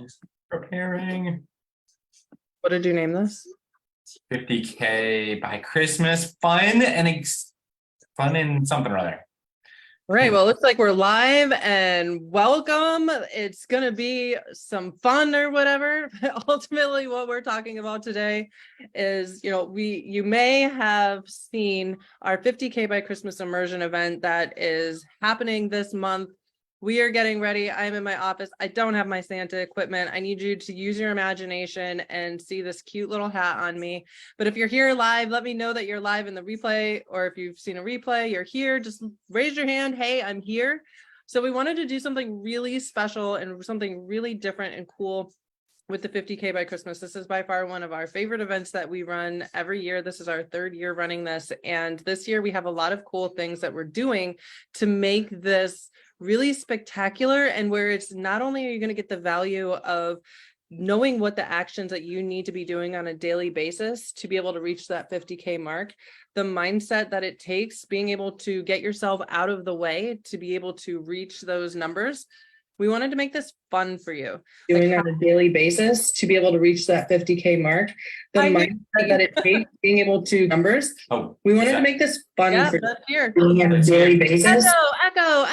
Just preparing What did you name this? 50K by Christmas. Fun and fun and something or other. All right, well, it looks like we're live and welcome. It's going to be some fun or whatever. Ultimately, what we're talking about today is, you may have seen our 50K by Christmas immersion event that is happening this month. We are getting ready. I'm in my office. I don't have my Santa equipment. I need you to use your imagination and see this cute little hat on me. But if you're here live, let me know that you're live in the replay, or if you've seen a replay, you're here, just raise your hand. Hey, I'm here. So we wanted to do something really special and something really different and cool with the 50K by Christmas. This is by far one of our favorite events that we run every year. This is our third year running this. And this year we have a lot of cool things that we're doing to make this really spectacular, and where it's not only are you going to get the value of knowing what the actions that you need to be doing on a daily basis to be able to reach that 50K mark, the mindset that it takes, being able to get yourself out of the way to be able to reach those numbers. We wanted to make this fun for you. Doing on a daily basis to be able to reach that 50K mark. The mindset that it takes, being able to numbers. Oh, we wanted to make this fun Yeah, for that's here. doing on a daily basis. Echo.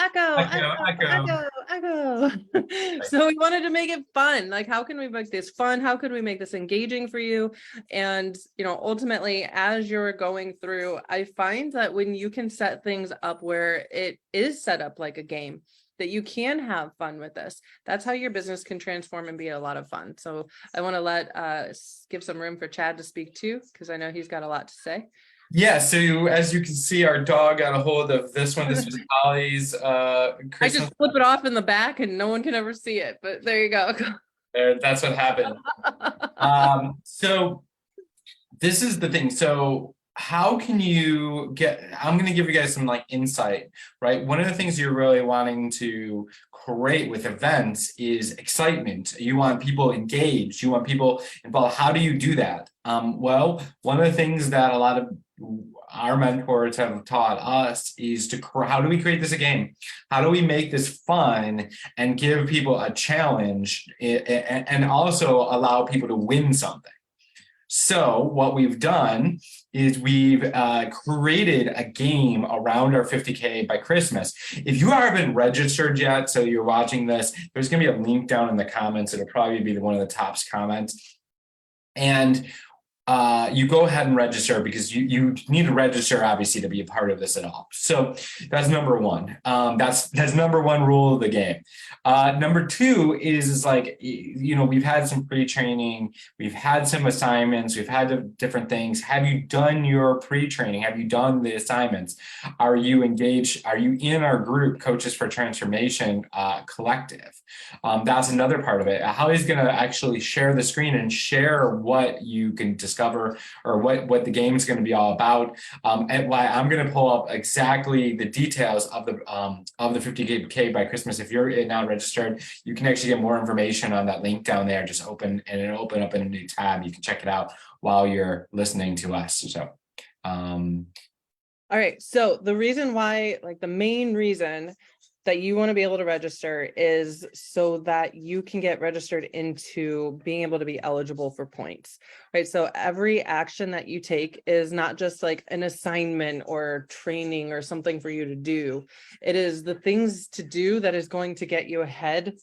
So we wanted to make it fun. Like, how can we make this fun? How could we make this engaging for you? And, ultimately, as you're going through, I find that when you can set things up where it is set up like a game, that you can have fun with this, that's how your business can transform and be a lot of fun. So I want to give some room for Chad to speak too, because I know he's got a lot to say. Yeah, so as you can see, our dog got a hold of this one. This was Holly's Christmas. I just flip it off in the back and no one can ever see it, but there you go. That's what happened. So this is the thing. So how can you I'm going to give you guys some insight, right? One of the things you're really wanting to create with events is excitement. You want people engaged. You want people involved. How do you do that? Well, one of the things that a lot of our mentors have taught us is how do we create this a game? How do we make this fun and give people a challenge and also allow people to win something? So what we've done is we've created a game around our 50K by Christmas. If you haven't registered yet, so you're watching this, there's going to be a link down in the comments. It'll probably be one of the top comments. And you go ahead and register, because you need to register, obviously, to be a part of this at all. So that's number one. That's number one rule of the game. Number two is we've had some pre-training, we've had some assignments, we've had different things. Have you done your pre-training? Have you done the assignments? Are you engaged? Are you in our group, Coaches for Transformation Collective? That's another part of it. Holly's going to actually share the screen and share what you can discover, or what the game is going to be all about. And why I'm going to pull up exactly the details of the 50K by Christmas. If you're now registered, you can actually get more information on that link down there. Just open, and it'll open up in a new tab. You can check it out while you're listening to us. So all right, so the reason why, the main reason that you want to be able to register is so that you can get registered into being able to be eligible for points, right? So every action that you take is not just an assignment or training or something for you to do. It is the things to do that is going to get you ahead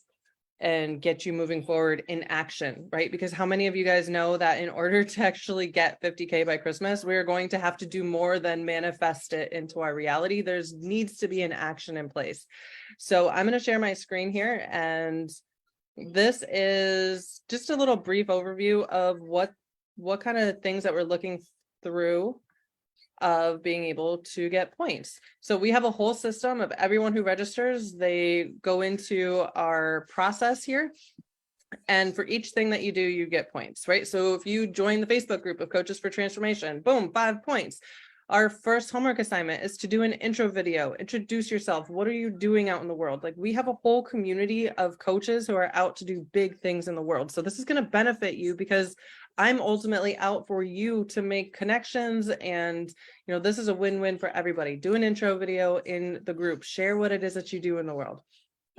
and get you moving forward in action, right? Because how many of you guys know that in order to actually get 50K by Christmas, we're going to have to do more than manifest it into our reality. There's needs to be an action in place. So I'm going to share my screen here, and this is just a little brief overview of what kind of things that we're looking through of being able to get points. So we have a whole system of everyone who registers. They go into our process here, and for each thing that you do, you get points, right? So if you join the Facebook group of Coaches for Transformation, boom, 5 points. Our first homework assignment is to do an intro video. Introduce yourself. What are you doing out in the world? We have a whole community of coaches who are out to do big things in the world. So this is going to benefit you, because I'm ultimately out for you to make connections, and this is a win-win for everybody. Do an intro video in the group. Share what it is that you do in the world.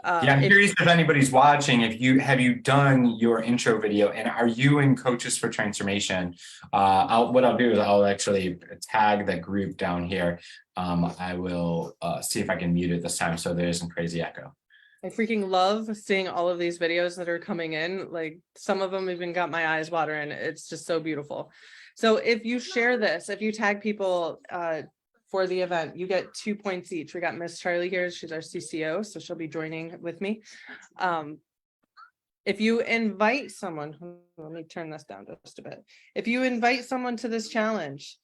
Yeah, I'm if- curious if anybody's watching, have you done your intro video and are you in Coaches for Transformation? What I'll do is I'll actually tag the group down here. I will see if I can mute it this time so there isn't crazy echo. I freaking love seeing all of these videos that are coming in. Like some of them even got my eyes watering. It's just so beautiful. So if you share this, if you tag people for the event, you get 2 points each. We got Miss Charlie here. She's our CCO, so she'll be joining with me. If you invite someone, let me turn this down just a bit. If you invite someone to this challenge,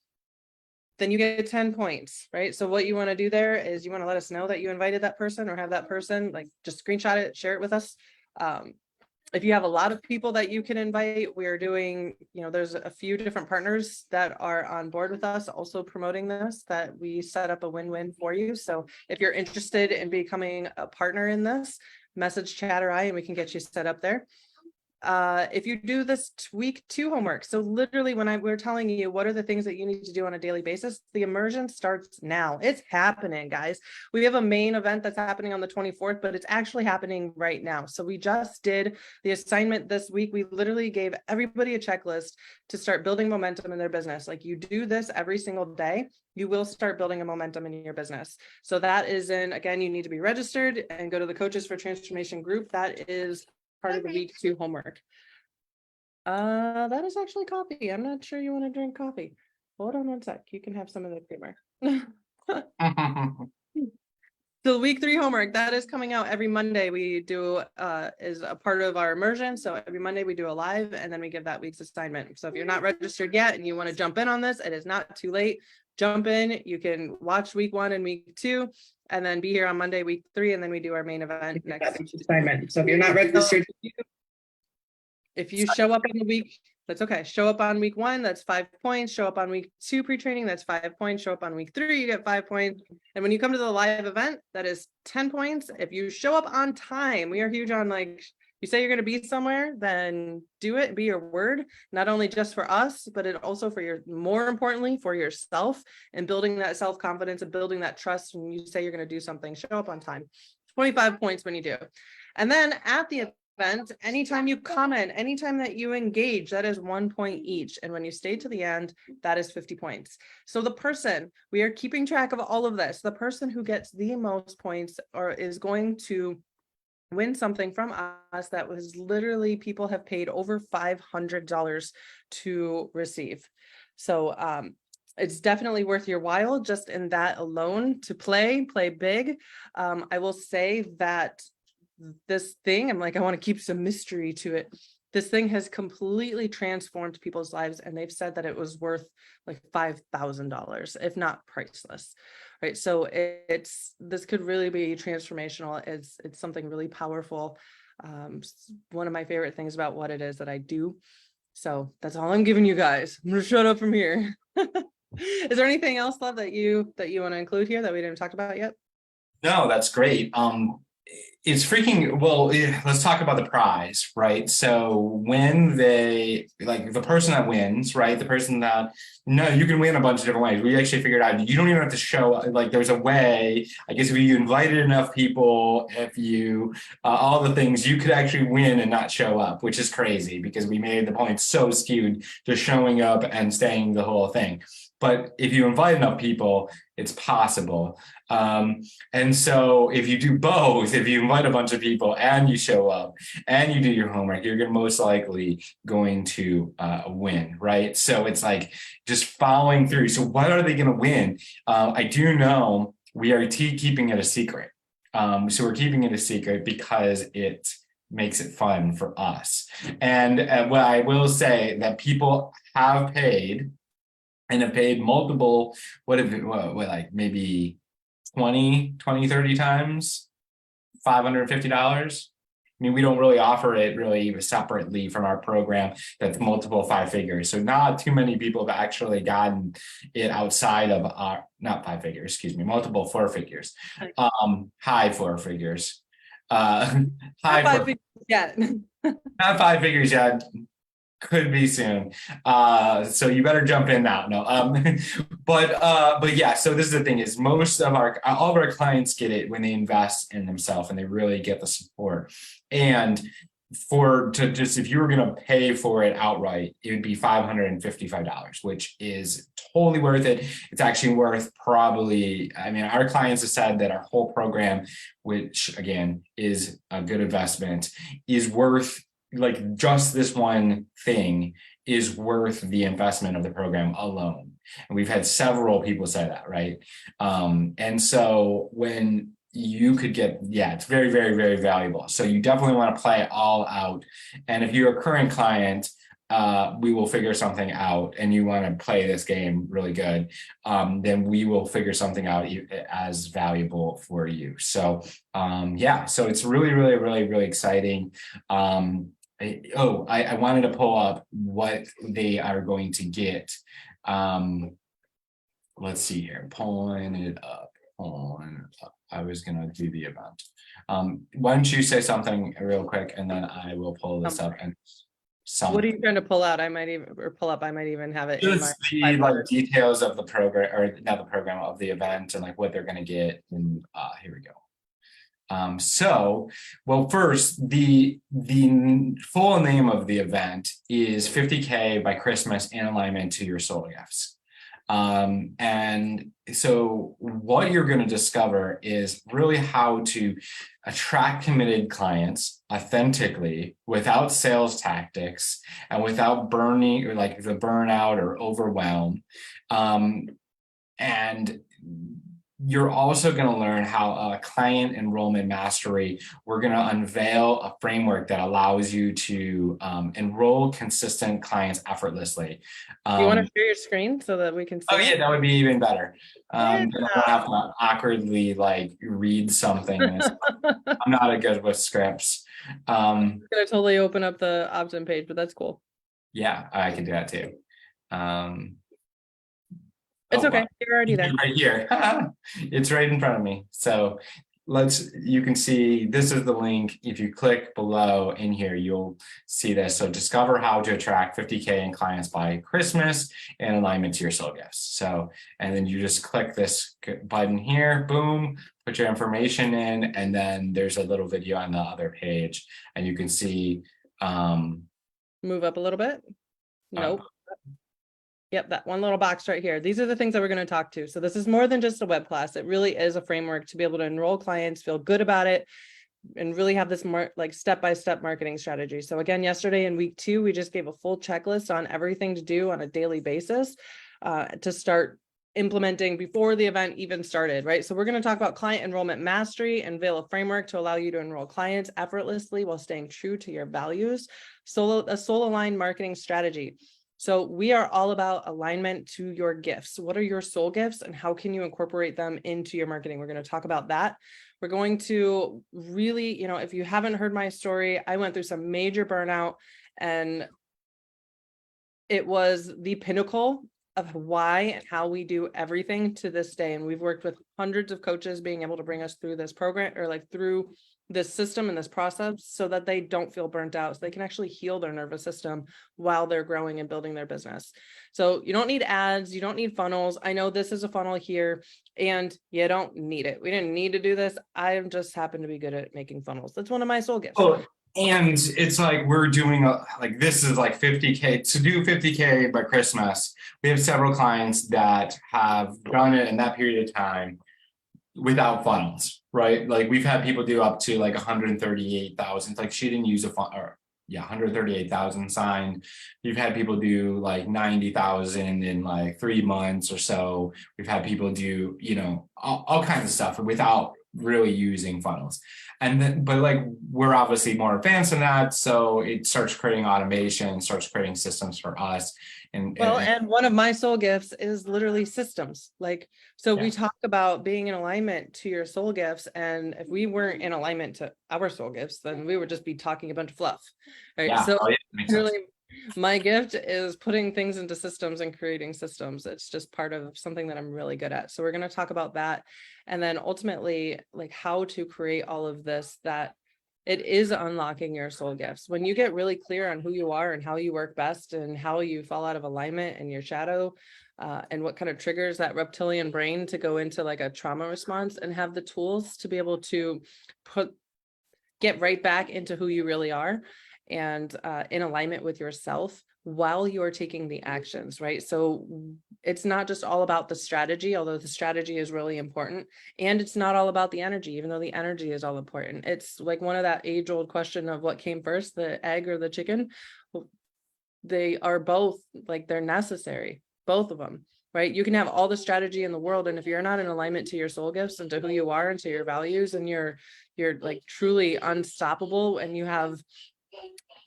then you get 10 points, right? So what you want to do there is you want to let us know that you invited that person or have that person, like just screenshot it, share it with us. If you have a lot of people that you can invite, we're doing, there's a few different partners that are on board with us also promoting this, that we set up a win-win for you. So if you're interested in becoming a partner in this, message Chatterai and we can get you set up there. If you do this week 2 homework, so literally when we're telling you what are the things that you need to do on a daily basis, the immersion starts now. It's happening, guys. We have a main event that's happening on the 24th, but it's actually happening right now. So we just did the assignment this week. We literally gave everybody a checklist to start building momentum in their business. Like you do this every single day, you will start building a momentum in your business. So that is again, you need to be registered and go to the Coaches for Transformation group. That is part of the week 2 homework. That is actually coffee. I'm not sure you want to drink coffee. Hold on one sec. You can have some of the creamer. So week 3 homework that is coming out every Monday. We do is a part of our immersion. So every Monday we do a live and then we give that week's assignment. So if you're not registered yet and you want to jump in on this, it is not too late. Jump in. You can watch week 1 and week 2. And then be here on Monday, week 3, and then we do our main event next assignment. So if you're not registered, if you show up in the week, that's okay. Show up on week 1, that's 5 points. Show up on week 2 pre-training, that's 5 points. Show up on week 3, you get 5 points. And when you come to the live event, that is 10 points. If you show up on time, we are huge on like, you say you're going to be somewhere, then do it, be your word, not only just for us, but it also for more importantly, for yourself and building that self-confidence and building that trust. When you say you're going to do something, show up on time. 25 points when you do. And then at the event, anytime you comment, anytime that you engage, that is 1 point each. And when you stay to the end, that is 50 points. So the person, we are keeping track of all of this. The person who gets the most points is going to win something from us that was literally people have paid over $500 to receive. So it's definitely worth your while just in that alone to play big. I will say that this thing, I want to keep some mystery to it. This thing has completely transformed people's lives and they've said that it was worth like $5,000, if not priceless. Right. So this could really be transformational. It's something really powerful. One of my favorite things about what it is that I do. So that's all I'm giving you guys. I'm gonna shut up from here. Is there anything else, Love, that you want to include here that we didn't talk about yet? No, that's great. It's freaking, well, let's talk about the prize, right? So when the person that wins, right? The person that, no, you can win a bunch of different ways. We actually figured out you don't even have to show, there's a way, I guess if you invited enough people, if you, all the things, you could actually win and not show up, which is crazy because we made the point so skewed to showing up and staying the whole thing. But if you invite enough people, it's possible. And so if you do both, if you invite a bunch of people and you show up and you do your homework, you're most likely going to win, right? So it's like just following through. So what are they going to win? I do know we are keeping it a secret. So we're keeping it a secret because it makes it fun for us. And what I will say that people have paid and have paid multiple, maybe 20, 30 times, $550. I mean, we don't really offer it really separately from our program that's multiple 5 figures. So not too many people have actually gotten it outside of our, not 5 figures, excuse me, multiple 4 figures, high 4 figures. High 5 figures yet. Not 5 figures yet. Could be soon. So you better jump in now. No, but yeah, so this is the thing is all of our clients get it when they invest in themselves and they really get the support. And if you were gonna pay for it outright, it would be $555, which is totally worth it. It's actually worth probably, I mean, our clients have said that our whole program, which again is a good investment, is worth like just this one thing is worth the investment of the program alone. And we've had several people say that, right? And so when you could get, yeah, it's very, very, very valuable. So you definitely want to play it all out. And if you're a current client, we will figure something out and you want to play this game really good, then we will figure something out as valuable for you. So yeah, so it's really, really, really, really exciting. I wanted to pull up what they are going to get. Let's see here, pulling it up. I was gonna do the event. Why don't you say something real quick and then I will pull this up and What are you trying to pull out? I might even have it in my. just the like details of the program, or not the program, of the event and like what they're gonna get. And here we go. Well, first, the full name of the event is 50K by Christmas in alignment to your soul gifts. And so what you're going to discover is really how to attract committed clients authentically without sales tactics and without burning or like the burnout or overwhelm. And you're also going to learn how client enrollment mastery, we're going to unveil a framework that allows you to enroll consistent clients effortlessly. You want to share your screen so that we can see? Oh yeah, that would be even better. I don't have to awkwardly like read something. I'm not good with scripts. I'm gonna totally open up the opt-in page, but that's cool. Yeah, I can do that too. It's okay. Wow. You're already there. Right here. It's right in front of me. So you can see this is the link. If you click below in here, you'll see this. So discover how to attract 50K in clients by Christmas in alignment to your soul gifts. So, and then you just click this button here, boom, put your information in, and then there's a little video on the other page and you can see. Move up a little bit. Nope. Yep, that one little box right here. These are the things that we're going to talk to. So this is more than just a web class. It really is a framework to be able to enroll clients, feel good about it, and really have this more like step-by-step marketing strategy. So again, yesterday in week 2, we just gave a full checklist on everything to do on a daily basis to start implementing before the event even started, right? So we're going to talk about client enrollment mastery and unveil a framework to allow you to enroll clients effortlessly while staying true to your values. A soul-aligned marketing strategy. So we are all about alignment to your gifts. What are your soul gifts and how can you incorporate them into your marketing? We're going to talk about that. We're going to really, if you haven't heard my story, I went through some major burnout and it was the pinnacle of why and how we do everything to this day. And we've worked with hundreds of coaches being able to bring us through this program or like through this system and this process so that they don't feel burnt out. So they can actually heal their nervous system while they're growing and building their business. So you don't need ads. You don't need funnels. I know this is a funnel here and you don't need it. We didn't need to do this. I just happen to be good at making funnels. That's one of my soul gifts. Oh, and it's like we're doing this is like 50K to do 50K by Christmas. We have several clients that have done it in that period of time without funnels, right? Like we've had people do up to like 138,000. Like she didn't use a funnel, or yeah, 138,000 signed. We've had people do like 90,000 in like 3 months or so. We've had people do, all kinds of stuff without really using funnels. And then, but like we're obviously more advanced than that. So it starts creating automation, starts creating systems for us. And one of my soul gifts is literally systems. We talk about being in alignment to your soul gifts. And if we weren't in alignment to our soul gifts, then we would just be talking a bunch of fluff. Right. Yeah. So really my gift is putting things into systems and creating systems. It's just part of something that I'm really good at. So we're going to talk about that. And then ultimately like how to create all of this that It is unlocking your soul gifts. When you get really clear on who you are and how you work best and how you fall out of alignment and your shadow, and what kind of triggers that reptilian brain to go into like a trauma response, and have the tools to be able to get right back into who you really are and in alignment with yourself while you're taking the actions, right? So it's not just all about the strategy, although the strategy is really important. And it's not all about the energy, even though the energy is all important. It's like one of that age-old question of what came first, the egg or the chicken. Well, they are both, like, they're necessary, both of them, right? You can have all the strategy in the world, and if you're not in alignment to your soul gifts and to who you are and to your values, and you're like truly unstoppable, and you have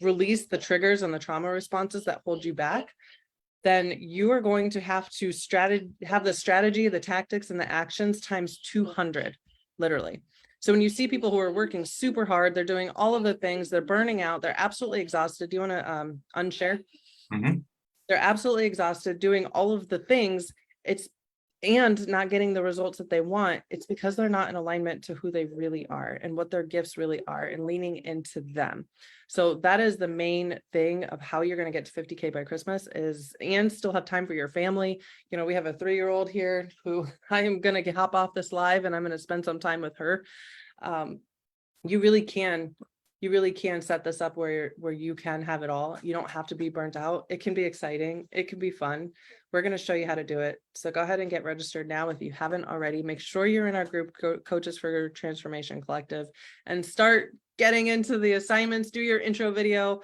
released the triggers and the trauma responses that hold you back, then you are going to have to have the strategy, the tactics, and the actions times 200, literally. So when you see people who are working super hard, they're doing all of the things, they're burning out, they're absolutely exhausted. Do you want to unshare? They're absolutely exhausted doing all of the things. And not getting the results that they want. It's because they're not in alignment to who they really are and what their gifts really are, and leaning into them. So that is the main thing of how you're going to get to 50K by Christmas, and still have time for your family. You know, we have a 3-year-old here who I am going to hop off this live and I'm going to spend some time with her. You really can set this up where you can have it all. You don't have to be burnt out. It can be exciting. It can be fun. We're going to show you how to do it. So go ahead and get registered now if you haven't already. Make sure you're in our group, Coaches for Transformation Collective, and start getting into the assignments. Do your intro video,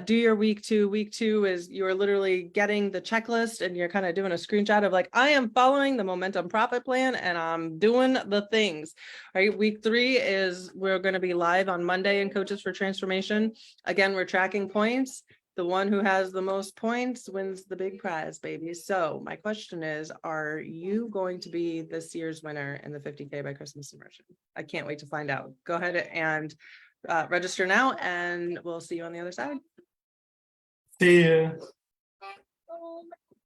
do your week 2. Week 2 is you're literally getting the checklist, and you're kind of doing a screenshot of like, I am following the Momentum Profit Plan and I'm doing the things, right? Week 3 is we're going to be live on Monday in Coaches for Transformation. Again, we're tracking points. The one who has the most points wins the big prize, baby. So my question is, are you going to be this year's winner in the 50K by Christmas immersion? I can't wait to find out. Go ahead and register now, and we'll see you on the other side. See ya.